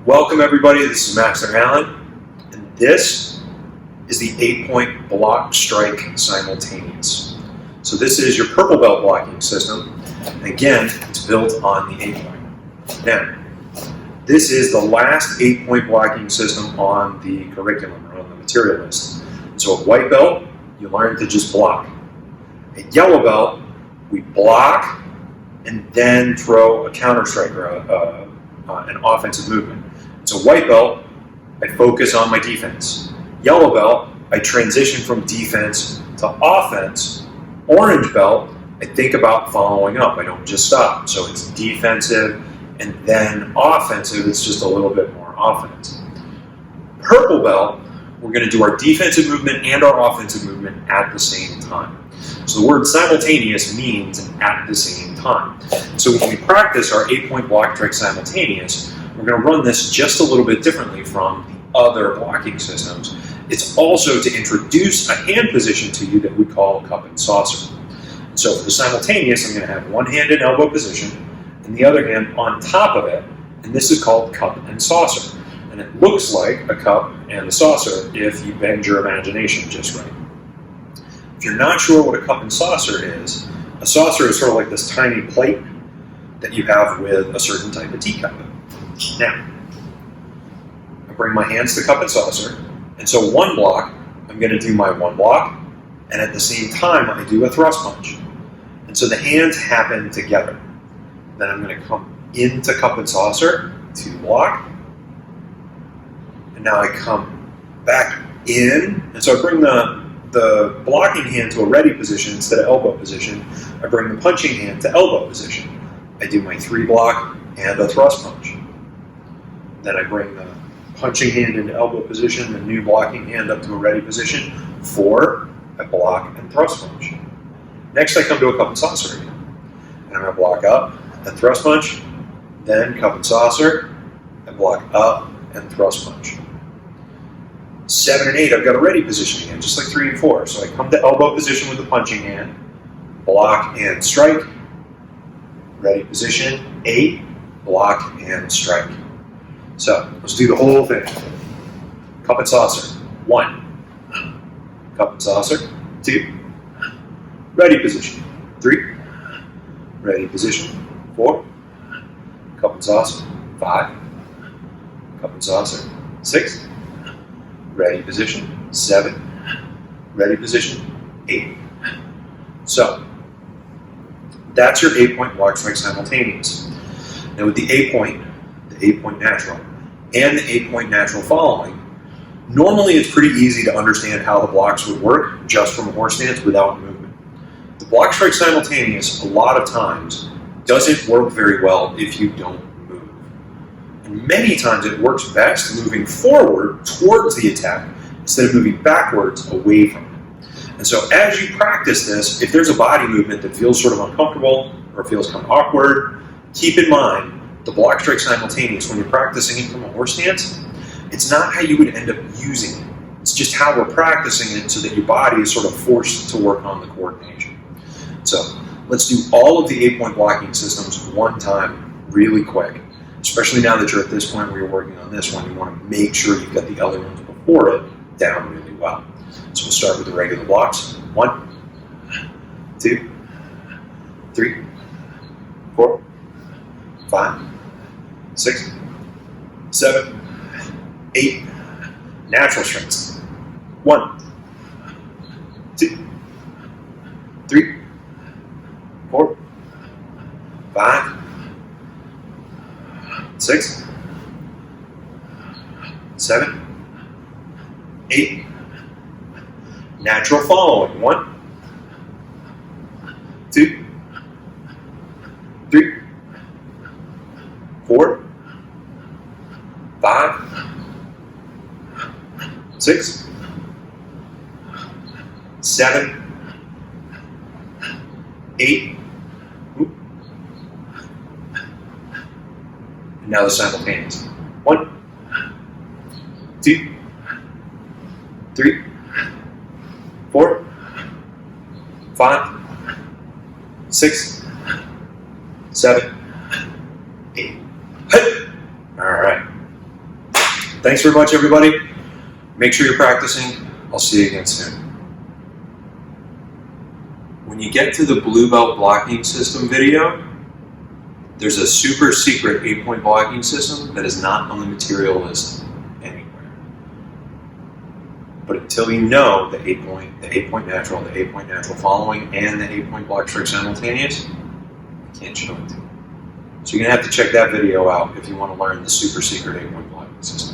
Welcome everybody, this is Master Allen, and this is the 8-point block strike simultaneous. So this is your purple belt blocking system, and again, it's built on the 8-point. Now, this is the last 8-point blocking system on the curriculum, or on the material list. So at white belt, you learn to just block. At yellow belt, we block and then throw a counter strike or an offensive movement. So white belt, I focus on my defense. Yellow belt, I transition from defense to offense. Orange belt, I think about following up. I don't just stop. So it's defensive and then offensive. It's just a little bit more offense. Purple belt, we're going to do our defensive movement and our offensive movement at the same time. So the word simultaneous means at the same time. So when we practice our 8-point block strike simultaneous, we're going to run this just a little bit differently from the other blocking systems. It's also to introduce a hand position to you that we call cup and saucer. So for the simultaneous, I'm going to have one hand in elbow position and the other hand on top of it, and this is called cup and saucer. And it looks like a cup and a saucer if you bend your imagination just right. If you're not sure what a cup and saucer is, a saucer is sort of like this tiny plate that you have with a certain type of teacup. Now, I bring my hands to cup and saucer, and so one block, I'm going to do my one block, and at the same time, I do a thrust punch. And so the hands happen together. Then I'm going to come into cup and saucer to block, and now I come back in, and so I bring the blocking hand to a ready position instead of elbow position. I bring the punching hand to elbow position. I do my 3 block and a thrust punch. Then I bring the punching hand into elbow position, the new blocking hand up to a ready position. 4, I block and thrust punch. Next I come to a cup and saucer again. And I'm going to block up and thrust punch. Then cup and saucer, I block up and thrust punch. 7 and 8, I've got a ready position again, just like 3 and 4. So I come to elbow position with the punching hand, block and strike, ready position, 8, block and strike. So let's do the whole thing. Cup and saucer, 1. Cup and saucer, 2. Ready position, 3. Ready position, 4. Cup and saucer, 5. Cup and saucer, 6. Ready position, 7. Ready position, 8. So that's your 8-point block strike simultaneous. Now with the 8-point, the 8-point natural, and the 8-point natural following, normally it's pretty easy to understand how the blocks would work just from a horse stance without movement. The block strike simultaneous, a lot of times, doesn't work very well if you don't move. And many times it works best moving forward towards the attack instead of moving backwards away from it. And so as you practice this, if there's a body movement that feels sort of uncomfortable or feels kind of awkward, keep in mind the block strike simultaneous, when you're practicing it from a horse stance, it's not how you would end up using it. It's just how we're practicing it so that your body is sort of forced to work on the coordination. So let's do all of the 8-point blocking systems one time really quick. Especially now that you're at this point where you're working on this one, you want to make sure you've got the other ones before it down really well. So we'll start with the regular blocks. 1, 2, 3, 4, 5, 6, 7, 8. Natural strengths. 1, 2, 3, 4, 5, 6, 7, 8. Natural following. 1, 2, 3, 4, 5, 6, 7, 8. And now the simultaneous. 1, 2, 3, 4, 5, 6, 7, 8. Hey! All right. Thanks very much, everybody. Make sure you're practicing. I'll see you again soon. When you get to the blue belt blocking system video, there's a super secret 8-point blocking system that is not on the material list anywhere. But until you know the 8-point natural, the 8-point natural following, and the 8-point block strike simultaneous, I can't show it to you. So you're going to have to check that video out if you want to learn the super secret 8-point blocking system.